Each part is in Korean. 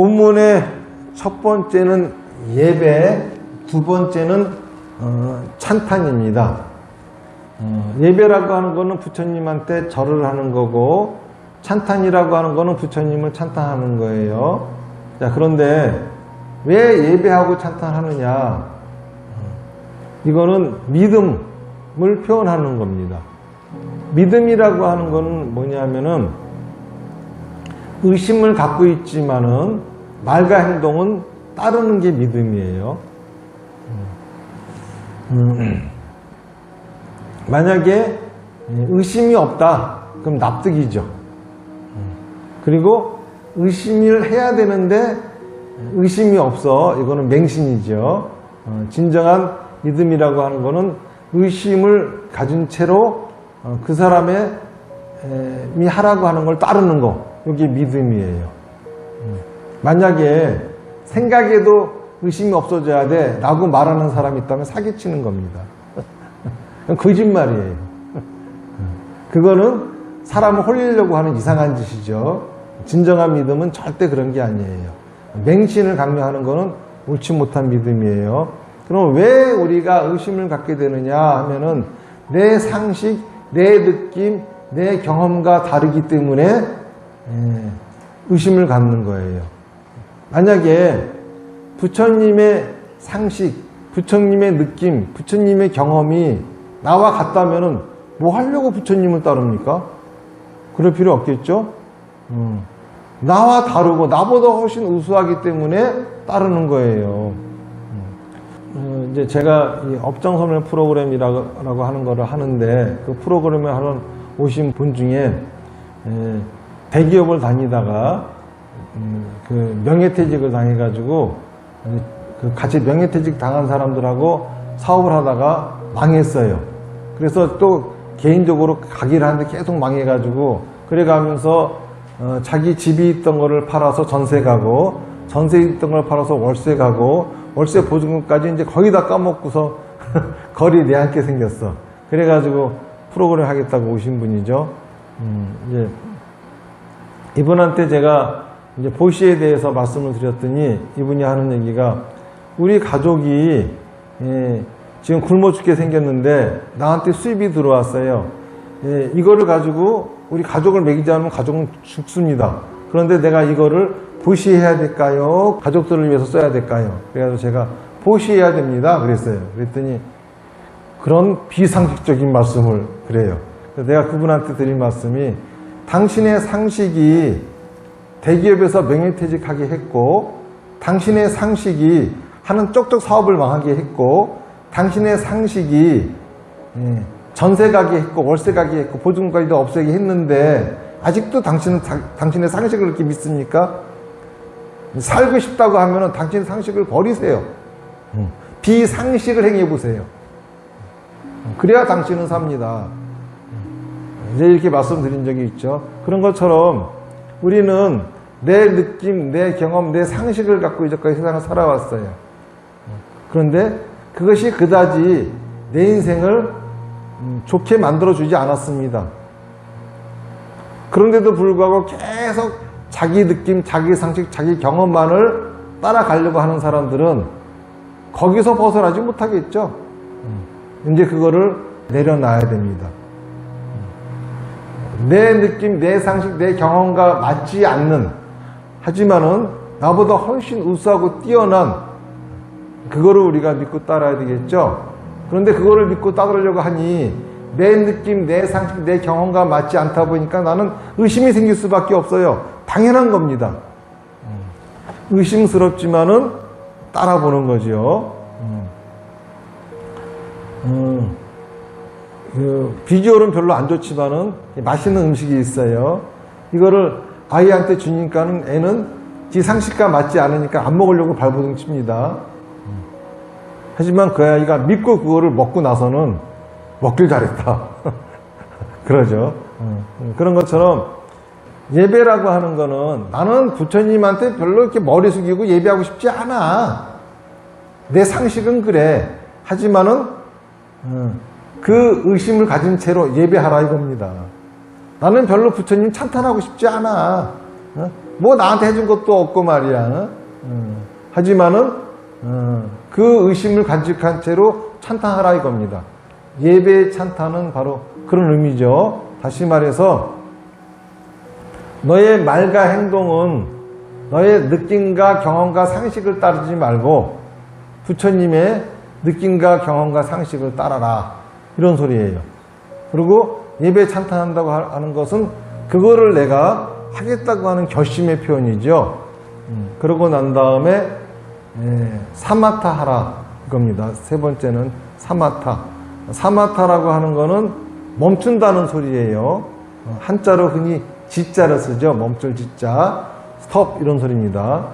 본문의 첫 번째는 예배, 두 번째는 찬탄입니다. 예배라고 하는 거는 부처님한테 절을 하는 거고, 찬탄이라고 하는 거는 부처님을 찬탄하는 거예요. 자, 그런데 왜 예배하고 찬탄하느냐? 이거는 믿음을 표현하는 겁니다. 믿음이라고 하는 거는 뭐냐면은 의심을 갖고 있지만은 말과 행동은 따르는 게 믿음이에요. 만약에 의심이 없다, 그럼 납득이죠. 그리고 의심을 해야 되는데 의심이 없어, 이거는 맹신이죠. 진정한 믿음이라고 하는 거는 의심을 가진 채로 그 사람이 하라고 하는 걸 따르는 거, 이게 믿음이에요. 만약에 생각에도 의심이 없어져야 돼 라고 말하는 사람이 있다면 사기치는 겁니다. 거짓말이에요. 그거는 사람을 홀리려고 하는 이상한 짓이죠. 진정한 믿음은 절대 그런 게 아니에요. 맹신을 강요하는 거는 옳지 못한 믿음이에요. 그럼 왜 우리가 의심을 갖게 되느냐 하면은 내 상식, 내 느낌, 내 경험과 다르기 때문에 의심을 갖는 거예요. 만약에 부처님의 상식, 부처님의 느낌, 부처님의 경험이 나와 같다면은 뭐 하려고 부처님을 따릅니까? 그럴 필요 없겠죠? 나와 다르고 나보다 훨씬 우수하기 때문에 따르는 거예요. 이제 제가 이 업장소멸 프로그램이라고 하는 거를 하는데, 그 프로그램에 오신 분 중에 대기업을 다니다가 그 명예퇴직을 당해가지고 같이 명예퇴직 당한 사람들하고 사업을 하다가 망했어요. 그래서 또 개인적으로 가기를 하는데 계속 망해가지고, 그래가면서 자기 집이 있던 거를 팔아서 전세 가고, 전세 있던 걸 팔아서 월세 가고, 월세 보증금까지 이제 거의 다 까먹고서 거리 내앉게 생겼어. 그래가지고 프로그램 하겠다고 오신 분이죠. 이제 이분한테 제가 이제 보시에 대해서 말씀을 드렸더니 이분이 하는 얘기가, 우리 가족이 지금 굶어 죽게 생겼는데 나한테 수입이 들어왔어요. 이거를 가지고 우리 가족을 먹이지 않으면 가족은 죽습니다. 그런데 내가 이거를 보시해야 될까요? 가족들을 위해서 써야 될까요? 그래서 제가 보시해야 됩니다 그랬어요. 그랬더니 그런 비상식적인 말씀을 그래요. 그래서 내가 그분한테 드린 말씀이, 당신의 상식이 대기업에서 명예퇴직하게 했고, 당신의 상식이 하는 쪽쪽 사업을 망하게 했고, 당신의 상식이 전세 가게 했고 월세 가게 했고 보증금까지도 없애게 했는데 아직도 당신은 당신의 상식을 그렇게 믿습니까? 살고 싶다고 하면은 당신의 상식을 버리세요. 비상식을 행해 보세요. 그래야 당신은 삽니다. 이제 이렇게 말씀드린 적이 있죠. 그런 것처럼 우리는 내 느낌, 내 경험, 내 상식을 갖고 이제까지 세상을 살아왔어요. 그런데 그것이 그다지 내 인생을 좋게 만들어주지 않았습니다. 그런데도 불구하고 계속 자기 느낌, 자기 상식, 자기 경험만을 따라가려고 하는 사람들은 거기서 벗어나지 못하겠죠. 이제 그거를 내려놔야 됩니다. 내 느낌, 내 상식, 내 경험과 맞지 않는, 하지만은 나보다 훨씬 우수하고 뛰어난 그거를 우리가 믿고 따라야 되겠죠. 그런데 그거를 믿고 따르려고 하니 내 느낌, 내 상식, 내 경험과 맞지 않다 보니까 나는 의심이 생길 수밖에 없어요. 당연한 겁니다. 의심스럽지만은 따라보는 거죠. 비주얼은 별로 안 좋지만은 맛있는 음식이 있어요. 이거를 아이한테 주니까는 애는 지 상식과 맞지 않으니까 안 먹으려고 발버둥 칩니다. 하지만 그 아이가 믿고 그거를 먹고 나서는 먹길 잘했다. 그러죠. 그런 것처럼 예배라고 하는 거는, 나는 부처님한테 별로 이렇게 머리 숙이고 예배하고 싶지 않아. 내 상식은 그래. 하지만은 그 의심을 가진 채로 예배하라 이겁니다. 나는 별로 부처님 찬탄하고 싶지 않아. 뭐 나한테 해준 것도 없고 말이야. 하지만은 그 의심을 간직한 채로 찬탄하라 이겁니다. 예배의 찬탄은 바로 그런 의미죠. 다시 말해서 너의 말과 행동은 너의 느낌과 경험과 상식을 따르지 말고 부처님의 느낌과 경험과 상식을 따라라, 이런 소리예요. 그리고 예배 찬탄한다고 하는 것은 그거를 내가 하겠다고 하는 결심의 표현이죠. 그러고 난 다음에 사마타 하라 이겁니다. 세 번째는 사마타. 사마타라고 하는 거는 멈춘다는 소리예요. 한자로 흔히 지자를 쓰죠. 멈출 지자, 스톱 이런 소리입니다.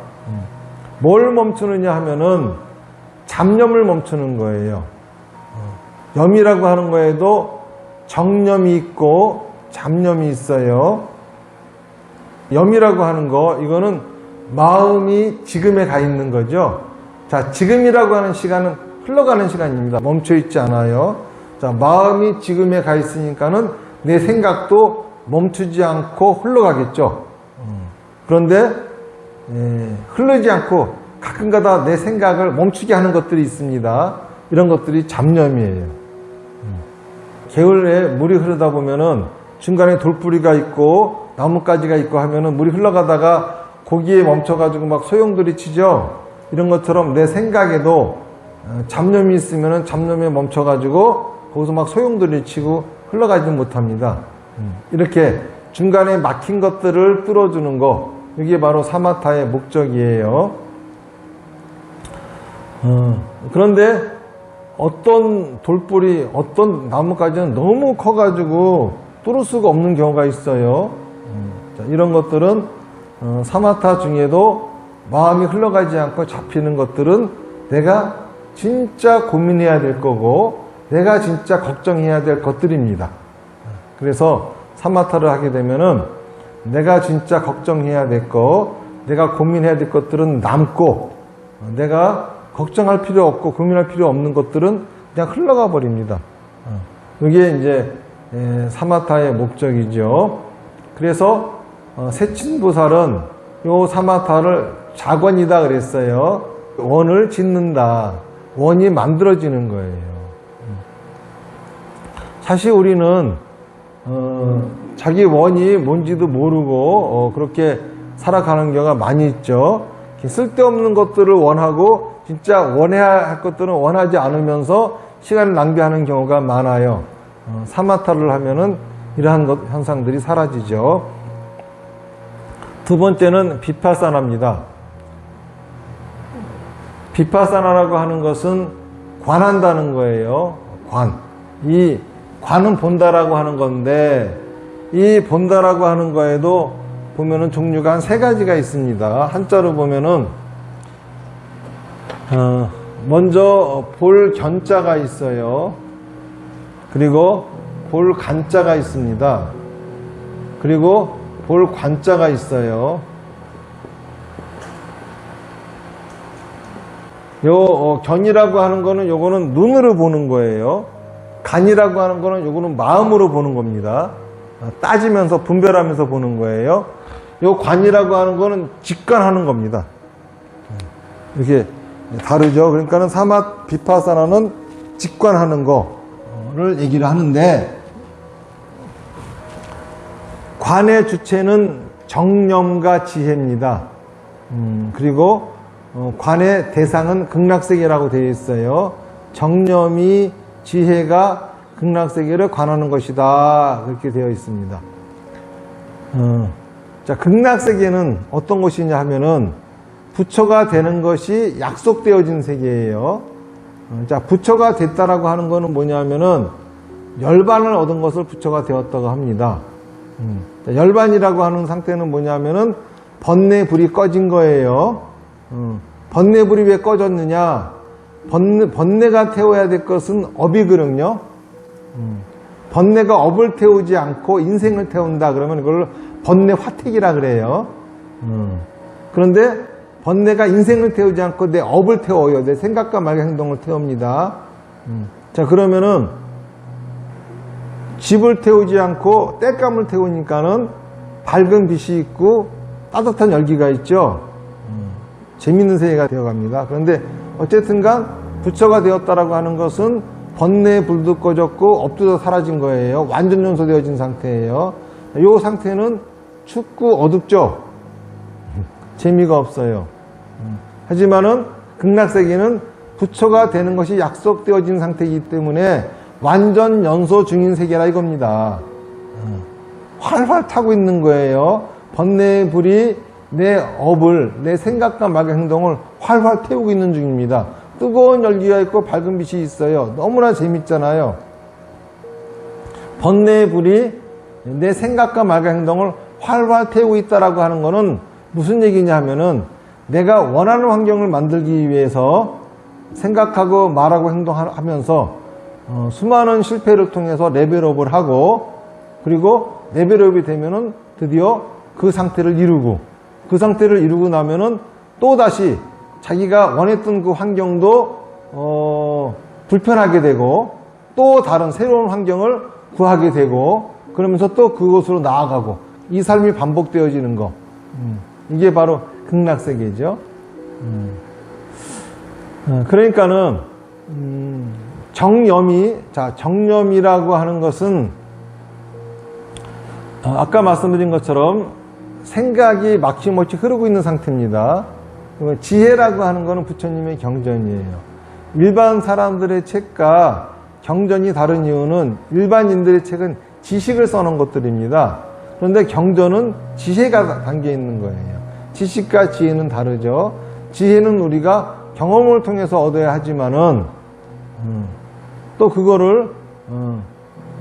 뭘 멈추느냐 하면은 잡념을 멈추는 거예요. 염이라고 하는 거에도 정념이 있고 잡념이 있어요. 염이라고 하는 거, 이거는 마음이 지금에 가 있는 거죠. 자, 지금이라고 하는 시간은 흘러가는 시간입니다. 멈춰 있지 않아요. 자, 마음이 지금에 가 있으니까는 내 생각도 멈추지 않고 흘러가겠죠. 그런데 흐르지 않고 가끔가다 내 생각을 멈추게 하는 것들이 있습니다. 이런 것들이 잡념이에요. 개울에 물이 흐르다 보면은 중간에 돌뿌리가 있고 나뭇가지가 있고 하면은 물이 흘러가다가 거기에 멈춰가지고 막 소용돌이 치죠. 이런 것처럼 내 생각에도 잡념이 있으면은 잡념에 멈춰가지고 거기서 막 소용돌이 치고 흘러가지 못합니다. 이렇게 중간에 막힌 것들을 뚫어주는 거, 이게 바로 사마타의 목적이에요. 그런데 어떤 돌뿌리, 어떤 나뭇가지는 너무 커가지고 뚫을 수가 없는 경우가 있어요. 자, 이런 것들은 사마타 중에도 마음이 흘러가지 않고 잡히는 것들은 내가 진짜 고민해야 될 거고 내가 진짜 걱정해야 될 것들입니다. 그래서 사마타를 하게 되면은 내가 진짜 걱정해야 될 거, 내가 고민해야 될 것들은 남고 내가 걱정할 필요 없고 고민할 필요 없는 것들은 그냥 흘러가 버립니다. 이게 이제 사마타의 목적이죠. 그래서 세친보살은 요 사마타를 작원이다 그랬어요. 원을 짓는다. 원이 만들어지는 거예요. 사실 우리는 자기 원이 뭔지도 모르고 그렇게 살아가는 경우가 많이 있죠. 쓸데없는 것들을 원하고 진짜 원해야 할 것들은 원하지 않으면서 시간을 낭비하는 경우가 많아요. 사마타를 하면은 이러한 현상들이 사라지죠. 두 번째는 비파사나입니다. 비파사나라고 하는 것은 관한다는 거예요. 관. 이 관은 본다라고 하는 건데, 이 본다라고 하는 거에도 보면은 종류가 한 세 가지가 있습니다. 한자로 보면은 먼저 볼 견자가 있어요. 그리고 볼 간자가 있습니다. 그리고 볼 관자가 있어요. 요 견이라고 하는 거는 요거는 눈으로 보는 거예요. 간이라고 하는 거는 요거는 마음으로 보는 겁니다. 따지면서 분별하면서 보는 거예요. 요 관이라고 하는 거는 직관하는 겁니다. 이렇게 다르죠. 그러니까는 비파사나는 직관하는 거를 얘기를 하는데, 관의 주체는 정념과 지혜입니다. 그리고 관의 대상은 극락세계라고 되어 있어요. 정념이 지혜가 극락세계를 관하는 것이다, 그렇게 되어 있습니다. 자, 극락세계는 어떤 곳이냐 하면은 부처가 되는 것이 약속되어진 세계예요. 자, 부처가 됐다라고 하는 것은 뭐냐면은 열반을 얻은 것을 부처가 되었다고 합니다. 자, 열반이라고 하는 상태는 뭐냐면은 번뇌 불이 꺼진 거예요. 번뇌 불이 왜 꺼졌느냐? 번뇌가 태워야 될 것은 업이거든요. 번뇌가 업을 태우지 않고 인생을 태운다 그러면 그걸 번뇌 화택이라 그래요. 그런데 번뇌가 인생을 태우지 않고 내 업을 태워요. 내 생각과 말과 행동을 태웁니다. 자, 그러면은 집을 태우지 않고 땔감을 태우니까는 밝은 빛이 있고 따뜻한 열기가 있죠. 재밌는 세계가 되어갑니다. 그런데 어쨌든간 부처가 되었다라고 하는 것은 번뇌의 불도 꺼졌고 업도 사라진 거예요. 완전 연소되어진 상태예요. 이 상태는 춥고 어둡죠. 재미가 없어요. 하지만은 극락세계는 부처가 되는 것이 약속되어진 상태이기 때문에 완전 연소 중인 세계라 이겁니다. 활활 타고 있는 거예요. 번뇌의 불이 내 업을, 내 생각과 말과 행동을 활활 태우고 있는 중입니다. 뜨거운 열기가 있고 밝은 빛이 있어요. 너무나 재밌잖아요. 번뇌의 불이 내 생각과 말과 행동을 활활 태우고 있다라고 하는 것은 무슨 얘기냐 하면은 내가 원하는 환경을 만들기 위해서 생각하고 말하고 행동하면서 수많은 실패를 통해서 레벨업을 하고, 그리고 레벨업이 되면은 드디어 그 상태를 이루고, 그 상태를 이루고 나면은 또다시 자기가 원했던 그 환경도 불편하게 되고, 또 다른 새로운 환경을 구하게 되고, 그러면서 또 그곳으로 나아가고, 이 삶이 반복되어지는 거. 이게 바로 극락세계죠. 그러니까는 정념이라고 하는 것은 아까 말씀드린 것처럼 생각이 막힘없이 흐르고 있는 상태입니다. 지혜라고 하는 것은 부처님의 경전이에요. 일반 사람들의 책과 경전이 다른 이유는 일반인들의 책은 지식을 써놓은 것들입니다. 그런데 경전은 지혜가 담겨 있는 거예요. 지식과 지혜는 다르죠. 지혜는 우리가 경험을 통해서 얻어야 하지만은 또 그거를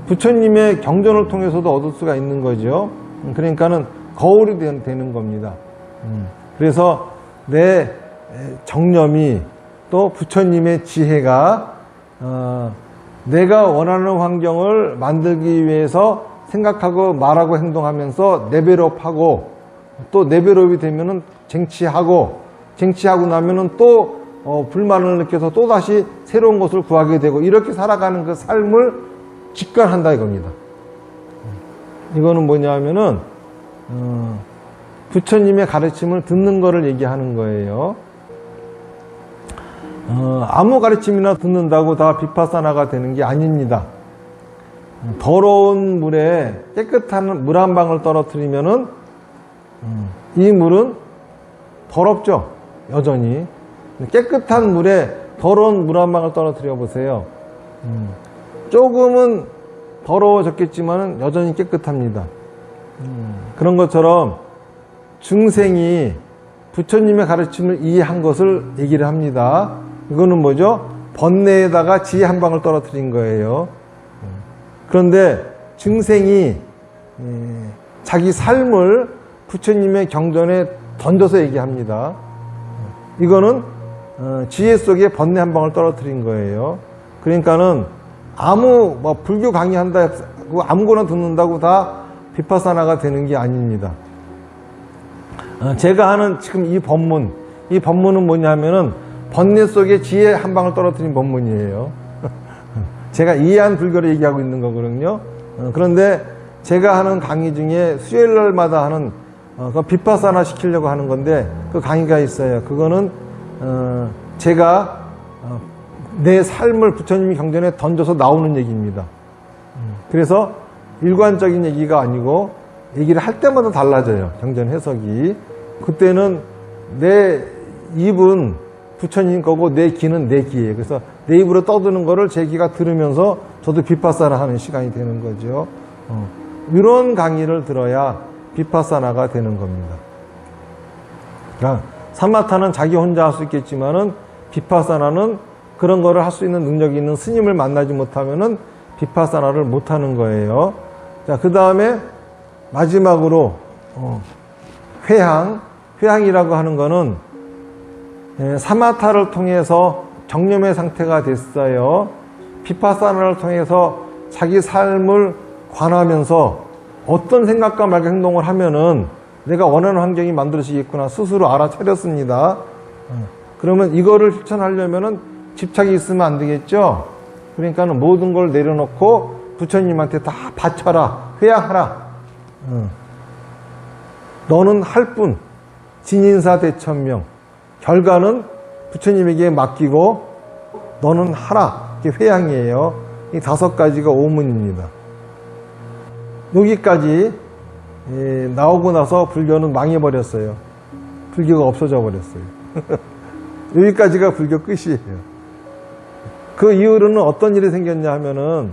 부처님의 경전을 통해서도 얻을 수가 있는 거죠. 그러니까는 거울이 되는 겁니다. 그래서 내 정념이 또 부처님의 지혜가 내가 원하는 환경을 만들기 위해서 생각하고 말하고 행동하면서 레벨업하고, 또 레벨업이 되면은 쟁취하고 나면은 또 불만을 느껴서 또다시 새로운 것을 구하게 되고, 이렇게 살아가는 그 삶을 직관한다 이겁니다. 이거는 뭐냐 하면은 부처님의 가르침을 듣는 거를 얘기하는 거예요. 아무 가르침이나 듣는다고 다 비파사나가 되는 게 아닙니다. 더러운 물에 깨끗한 물 한 방울 떨어뜨리면은 이 물은 더럽죠. 여전히. 깨끗한 물에 더러운 물 한 방울 떨어뜨려 보세요. 조금은 더러워졌겠지만 여전히 깨끗합니다. 그런 것처럼 중생이 부처님의 가르침을 이해한 것을 얘기를 합니다. 이거는 뭐죠? 번뇌에다가 지혜 한 방울 떨어뜨린 거예요. 그런데 중생이 자기 삶을 부처님의 경전에 던져서 얘기합니다. 이거는 지혜 속에 번뇌 한 방울 떨어뜨린 거예요. 그러니까는 아무 불교 강의한다고 아무거나 듣는다고 다 비파사나가 되는 게 아닙니다. 제가 하는 지금 이 법문은 뭐냐면은 번뇌 속에 지혜 한 방울 떨어뜨린 법문이에요. 제가 이해한 불교를 얘기하고 있는 거거든요. 그런데 제가 하는 강의 중에 수요일날마다 하는 그 비파사나 시키려고 하는 건데 그 강의가 있어요. 그거는 제가 내 삶을 부처님이 경전에 던져서 나오는 얘기입니다. 그래서 일관적인 얘기가 아니고 얘기를 할 때마다 달라져요. 경전 해석이. 그때는 내 입은 부처님 거고 내 귀는 내 귀예요. 그래서 내 입으로 떠드는 거를 제 귀가 들으면서 저도 비파사나 하는 시간이 되는 거죠. 이런 강의를 들어야 비파사나가 되는 겁니다. 그러니까 사마타는 자기 혼자 할 수 있겠지만은 비파사나는 그런 거를 할 수 있는 능력이 있는 스님을 만나지 못하면은 비파사나를 못 하는 거예요. 자, 그 다음에 마지막으로 회항이라고 하는 거는 사마타를 통해서 정념의 상태가 됐어요. 비파사나를 통해서 자기 삶을 관하면서 어떤 생각과 말과 행동을 하면은 내가 원하는 환경이 만들어지겠구나 스스로 알아차렸습니다. 그러면 이거를 실천하려면은 집착이 있으면 안 되겠죠. 그러니까는 모든 걸 내려놓고 부처님한테 다 바쳐라, 회양하라. 너는 할 뿐, 진인사 대천명. 결과는 부처님에게 맡기고 너는 하라. 이게 회양이에요. 이 5가지가 오문입니다. 여기까지 나오고 나서 불교는 망해버렸어요. 불교가 없어져 버렸어요. 여기까지가 불교 끝이에요. 그 이후로는 어떤 일이 생겼냐 하면은